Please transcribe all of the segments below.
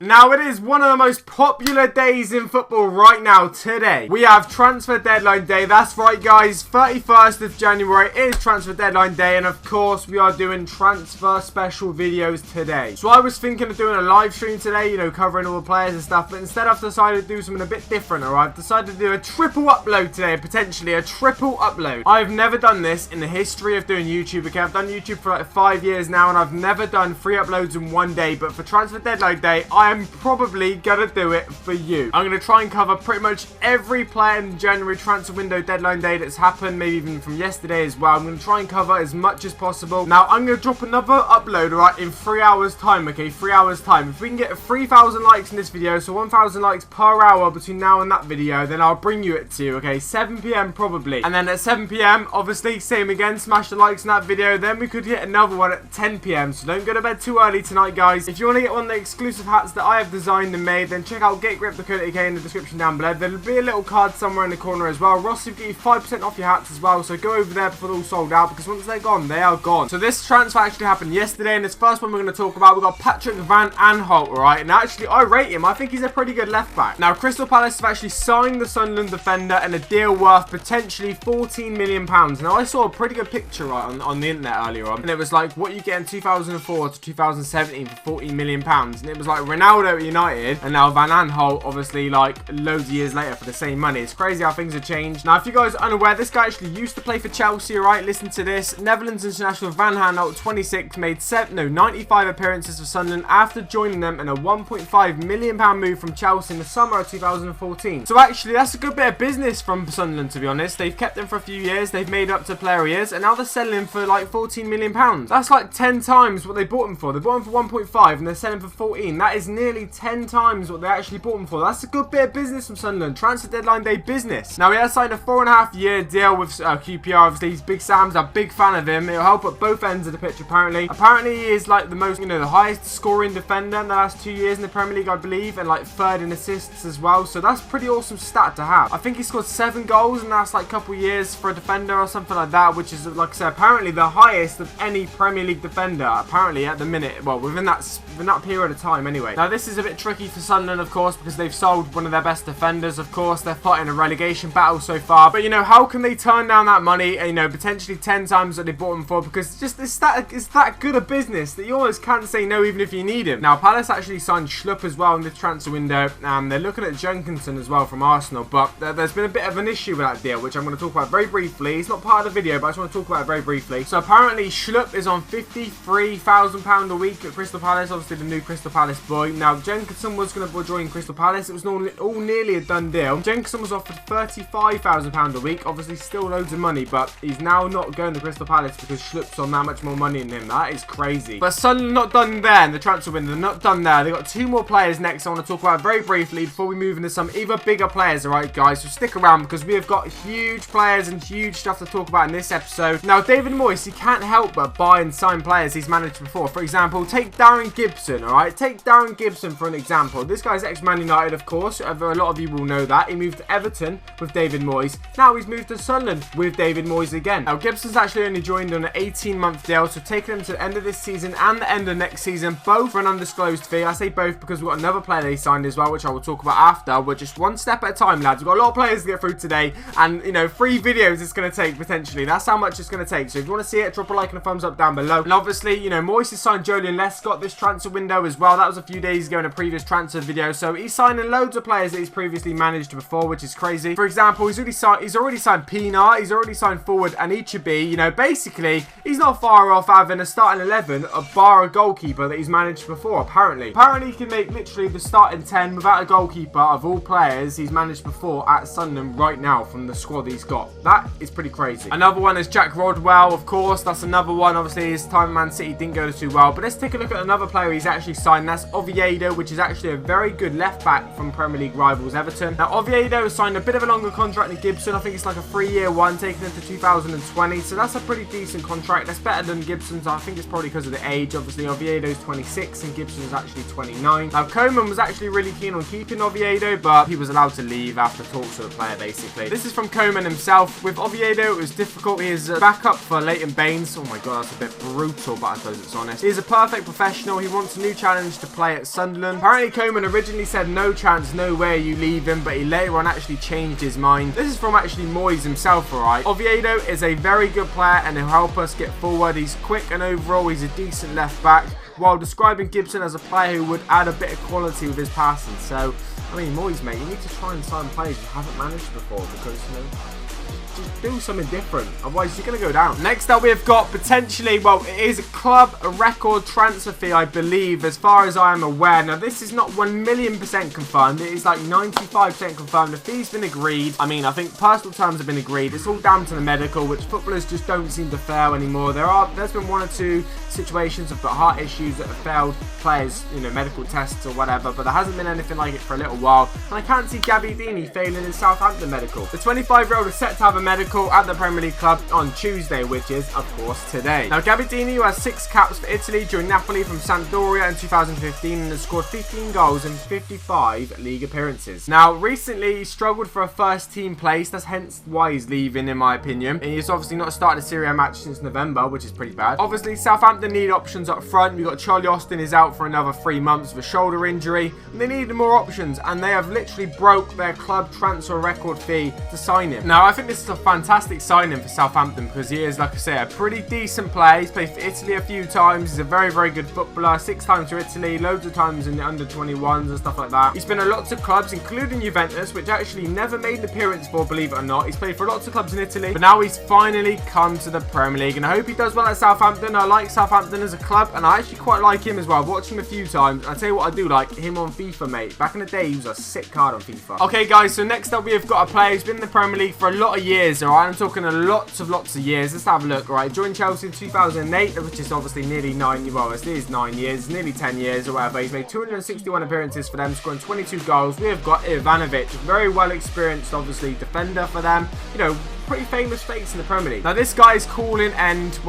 Now, it is one of the most popular days in football right now today. We have transfer deadline day. That's right, guys. 31st of January is transfer deadline day. And of course, we are doing transfer special videos today. So I was thinking of doing a live stream today, covering all the players and stuff. But instead, I've decided to do something a bit different, all right? I've decided to do a triple upload today, potentially a triple upload. I've never done this in the history of doing YouTube. Okay, I've done YouTube for like 5 years now, and I've never done 3 uploads in one day. But for transfer deadline day, I'm probably gonna do it for you. I'm gonna try and cover pretty much every player in the January transfer window deadline day that's happened, maybe even from yesterday as well. I'm gonna try and cover as much as possible. Now, I'm gonna drop another upload, right, in 3 hours time, okay? 3 hours time. If we can get 3,000 likes in this video, so 1,000 likes per hour between now and that video, then I'll bring you it to you, okay? 7 p.m. probably. And then at 7 p.m, obviously, same again, smash the likes in that video. Then we could hit another one at 10 p.m, so don't go to bed too early tonight, guys. If you want to get one of the exclusive hats that I have designed and made, then check out GetGripped.co.uk in the description down below. There'll be a little card somewhere in the corner as well. Rossi will get you 5% off your hats as well, so go over there before they're all sold out, because once they're gone, they are gone. So this transfer actually happened yesterday, and this first one we're going to talk about, we've got Patrick Van Aanholt, alright? And actually, I rate him. I think he's a pretty good left back. Now, Crystal Palace have actually signed the Sunderland defender in a deal worth potentially £14 million. Now, I saw a pretty good picture, right, on the internet earlier on, and it was like, what you get in 2004 to 2017 for £14 million. And it was like Ronaldo at United, and now Van Aanholt, obviously, like, loads of years later for the same money. It's crazy how things have changed. Now, if you guys are unaware, this guy actually used to play for Chelsea, right? Listen to this. Netherlands international Van Aanholt, 26, made 95 appearances for Sunderland after joining them in a £1.5 million move from Chelsea in the summer of 2014. So actually, that's a good bit of business from Sunderland, to be honest. They've kept him for a few years. They've made up to player he is, and now they're selling him for like £14 million. That's like 10 times what they bought him for. They bought him for 1.5 and they're selling for 14. That is nearly 10 times what they actually bought him for. That's a good bit of business from Sunderland. Transfer deadline day business. Now, he has signed a 4.5-year deal with QPR. Obviously, he's Big Sam's a big fan of him. It'll help at both ends of the pitch, apparently. Apparently, he is like the most, the highest scoring defender in the last 2 years in the Premier League, I believe, and like third in assists as well. So that's pretty awesome stat to have. I think he scored 7 goals in the last like couple years for a defender or something like that, which is, like I said, apparently the highest of any Premier League defender, apparently at the minute. Well, within that period of time anyway. Now, this is a bit tricky for Sunderland, of course, because they've sold one of their best defenders, of course. They're fighting a relegation battle so far. But, how can they turn down that money, and, potentially 10 times what they bought him for? Because it's that good a business that you almost can't say no even if you need him. Now, Palace actually signed Schlupp as well in this transfer window, and they're looking at Jenkinson as well from Arsenal. But there's been a bit of an issue with that deal, which I'm going to talk about very briefly. It's not part of the video, but I just want to talk about it very briefly. So apparently, Schlupp is on £53,000 a week at Crystal Palace, obviously the new Crystal Palace boy. Now, Jenkinson was going to join Crystal Palace. It was all nearly a done deal. Jenkinson was offered £35,000 a week. Obviously, still loads of money, but he's now not going to Crystal Palace because Schlupp's on that much more money than him. That is crazy. But Sunderland not done there in the transfer window. They're not done there. They've got 2 more players next I want to talk about very briefly before we move into some even bigger players, alright, guys? So stick around because we have got huge players and huge stuff to talk about in this episode. Now, David Moyes, he can't help but buy and sign players he's managed before. For example, take Darren Gibson, alright? Take Darren Gibson for an example. This guy's ex-Man United, of course. A lot of you will know that. He moved to Everton with David Moyes. Now he's moved to Sunderland with David Moyes again. Now, Gibson's actually only joined on an 18-month deal, so taking him to the end of this season and the end of next season, both for an undisclosed fee. I say both because we've got another player that he signed as well, which I will talk about after. We're just one step at a time, lads. We've got a lot of players to get through today, and, 3 videos it's going to take, potentially. That's how much it's going to take. So if you want to see it, drop a like and a thumbs up down below. And obviously, Moyes has signed Julian Lescott this transfer window as well. That was a few days ago in a previous transfer video. So he's signing loads of players that he's previously managed before, which is crazy. For example, he's already signed Pienaar. He's already signed forward Anichebe. Basically, he's not far off having a starting 11, bar a goalkeeper that he's managed before, apparently. Apparently, he can make literally the starting 10 without a goalkeeper of all players he's managed before at Sunderland right now from the squad he's got. That is pretty crazy. Another one is Jack Rodwell, of course. That's another one. Obviously, his time at Man City didn't go too well. But let's take a look at another player he's actually signed. That's Oviedo, which is actually a very good left back from Premier League rivals Everton. Now, Oviedo has signed a bit of a longer contract than Gibson. I think it's like a 3-year one, taking him to 2020. So that's a pretty decent contract. That's better than Gibson's. I think it's probably because of the age. Obviously, Oviedo's 26 and Gibson is actually 29. Now, Koeman was actually really keen on keeping Oviedo, but he was allowed to leave after talks with the player, basically. This is from Koeman himself. With Oviedo, it was difficult. He is a backup for Leighton Baines. Oh my god, that's a bit brutal, but I suppose it's honest. He is a perfect professional. He wants a new challenge to play at Sunderland. Apparently Koeman originally said no chance, no way you leave him, but he later on actually changed his mind. This is from actually Moyes himself, alright. Oviedo is a very good player and he'll help us get forward. He's quick and overall he's a decent left back, while describing Gibson as a player who would add a bit of quality with his passing. So, I mean, Moyes, mate, you need to try and sign players you haven't managed before, because, you know, just do something different, otherwise you're going to go down. Next up, we've got potentially, well, it is a club record transfer fee, I believe, as far as I am aware. Now, this is not 1,000,000% confirmed. It is like 95% confirmed. The fee's been agreed. I mean, I think personal terms have been agreed. It's all down to the medical, which footballers just don't seem to fail anymore. There's been one or two situations of the heart issues that have failed players, you know, medical tests or whatever, but there hasn't been anything like it for a little while. And I can't see Gabbiadini failing in Southampton medical. The 25-year-old is set to have a medical at the Premier League club on Tuesday, which is, of course, today. Now, Gabbiadini, who has 6 caps for Italy, joined Napoli from Sampdoria in 2015 and has scored 15 goals in 55 league appearances. Now, recently, he struggled for a first-team place. That's hence why he's leaving, in my opinion. And he's obviously not started a Serie A match since November, which is pretty bad. Obviously, Southampton need options up front. We've got Charlie Austin is out for another 3 months with a shoulder injury. And they needed more options, and they have literally broke their club transfer record fee to sign him. Now, I think this is a fantastic signing for Southampton, because he is, like I say, a pretty decent player. He's played for Italy a few times. He's a very, very good footballer. 6 times for Italy, loads of times in the under-21s and stuff like that. He's been at lots of clubs, including Juventus, which actually never made an appearance for, believe it or not. He's played for lots of clubs in Italy, but now he's finally come to the Premier League, and I hope he does well at Southampton. I like Southampton as a club, and I actually quite like him as well. I've watched him a few times. I tell you what, I do like him on FIFA, mate. Back in the day, he was a sick card on FIFA. Okay, guys, so next up, we have got a player who's been in the Premier League for a lot of years, alright? I'm talking lots of years. Let's have a look, alright? Joined Chelsea in 2008, which is obviously nearly 9, well, it is 9 years, nearly 10 years or whatever. He's made 261 appearances for them, scoring 22 goals. We have got Ivanovic, very well experienced, obviously, defender for them. You know, pretty famous face in the Premier League. Now, this guy's calling end to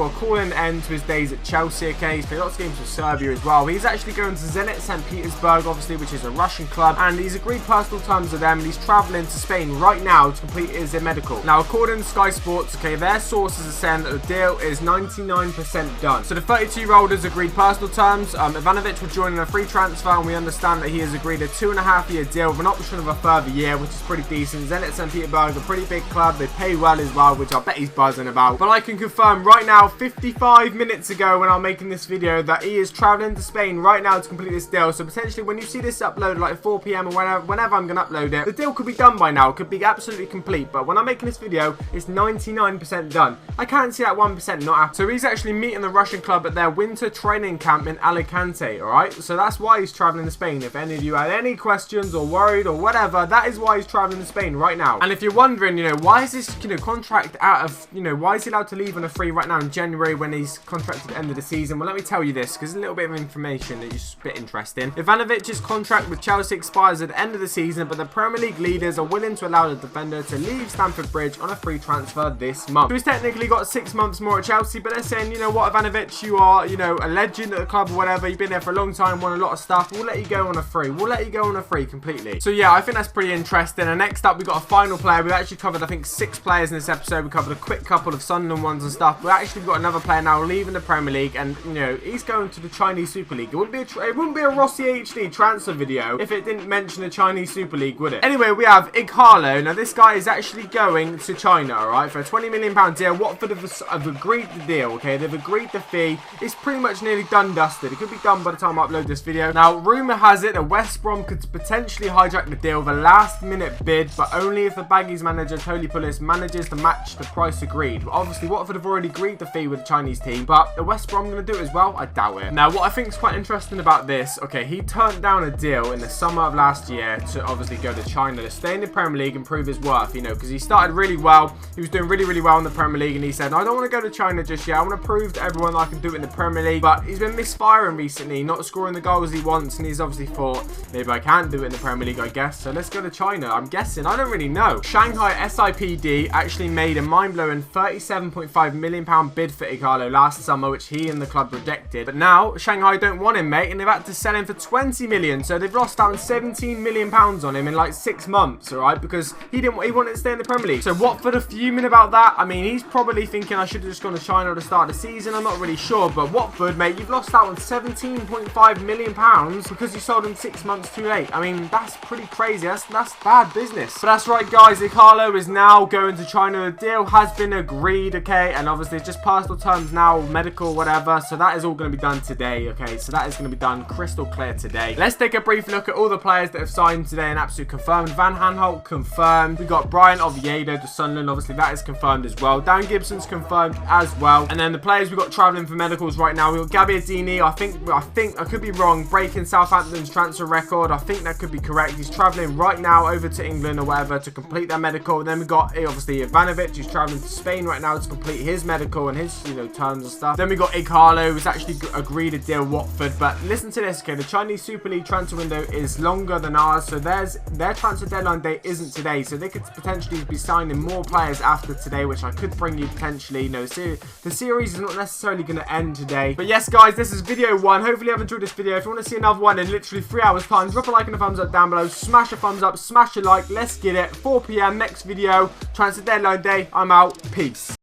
his days at Chelsea, okay? He's played lots of games for Serbia as well. He's actually going to Zenit St. Petersburg, obviously, which is a Russian club, and he's agreed personal terms with them, and he's travelling to Spain right now to complete his medical. Now, according to Sky Sports, okay, their sources are saying that the deal is 99% done. So the 32-year-old has agreed personal terms. Ivanovic will join in a free transfer, and we understand that he has agreed a 2.5-year deal with an option of a further year, which is pretty decent. Zenit St. Petersburg, a pretty big club. They pay well as well, which I bet he's buzzing about. But I can confirm right now, 55 minutes ago when I'm making this video, that he is traveling to Spain right now to complete this deal. So potentially when you see this uploaded like 4 PM or whenever I'm going to upload it, the deal could be done by now. It could be absolutely complete. But when I'm making this video, it's 99% done. I can't see that 1% not happening. So he's actually meeting the Russian club at their winter training camp in Alicante, alright? So that's why he's traveling to Spain. If any of you had any questions or worried or whatever, that is why he's traveling to Spain right now. And if you're wondering, you know, why is this, you know, contract out of, you know, why is he allowed to leave on a free right now in January when he's contracted at the end of the season? Well, let me tell you this, because a little bit of information that is a bit interesting. Ivanovic's contract with Chelsea expires at the end of the season, but the Premier League leaders are willing to allow the defender to leave Stamford Bridge on a free transfer this month. So he's technically got 6 months more at Chelsea, but they're saying, you know what, Ivanovic, you are, you know, a legend at the club or whatever. You've been there for a long time, won a lot of stuff. We'll let you go on a free. We'll let you go on a free completely. So yeah, I think that's pretty interesting. And next up, we've got a final player. We've actually covered, I think, 6 players in this episode. We covered a quick couple of Sunderland ones and stuff. But actually, we've got another player now leaving the Premier League, and you know, he's going to the Chinese Super League. It wouldn't be a RossiHD transfer video if it didn't mention the Chinese Super League, would it? Anyway, we have Ighalo. Now, this guy is actually going to China, alright, for a £20 million deal. Watford have agreed the deal, okay? They've agreed the fee. It's pretty much nearly done dusted. It could be done by the time I upload this video. Now, rumour has it that West Brom could potentially hijack the deal with a last-minute bid, but only if the Baggies manager, Toli Pulis, manages to match the price agreed. But obviously, Watford have already agreed the fee with the Chinese team, but the West Brom going to do it as well? I doubt it. Now, what I think is quite interesting about this, okay, he turned down a deal in the summer of last year to obviously go to China to stay in the Premier League and prove his worth, you know, because he started really well. He was doing really well in the Premier League, and he said, I don't want to go to China just yet. I want to prove to everyone that I can do it in the Premier League. But he's been misfiring recently, not scoring the goals he wants, and he's obviously thought, maybe I can't do it in the Premier League, I guess. So let's go to China. I'm guessing. I don't really know. Shanghai SIPD actually actually made a mind-blowing £37.5 million bid for Ighalo last summer, which he and the club rejected. But now Shanghai don't want him, mate, and they've had to sell him for 20 million. So they've lost out on 17 million pounds on him in like 6 months, all right? Because he wanted to stay in the Premier League. So Watford are fuming about that. I mean, he's probably thinking I should have just gone to China at the start of the season. I'm not really sure, but Watford, mate, you've lost out on 17.5 million pounds because you sold him 6 months too late. I mean, that's pretty crazy. That's bad business. But that's right, guys. Ighalo is now going to China. The deal has been agreed, okay? And obviously, it's just personal terms now, medical, whatever. So that is all going to be done today, okay? So that is going to be done crystal clear today. Let's take a brief look at all the players that have signed today and absolutely confirmed. Van Aanholt confirmed. We got Brian Oviedo to Sunderland. Obviously, that is confirmed as well. Dan Gibson's confirmed as well. And then the players we got travelling for medicals right now. We got Gabbiadini. I think I could be wrong. Breaking Southampton's transfer record. I think that could be correct. He's travelling right now over to England or whatever to complete their medical. And then we got obviously Ivanovic, who's travelling to Spain right now to complete his medical and his terms and stuff. Then we got Ighalo, who's actually agreed to deal Watford. But listen to this, okay? The Chinese Super League transfer window is longer than ours, so their transfer deadline date isn't today, so they could potentially be signing more players after today, which I could bring you potentially. The series is not necessarily going to end today. But yes, guys, this is video 1. Hopefully you have enjoyed this video. If you want to see another one in literally 3 hours time, drop a like and a thumbs up down below. Smash a thumbs up, smash a like. Let's get it. 4 PM next video, transfer deadline day. I'm out. Peace.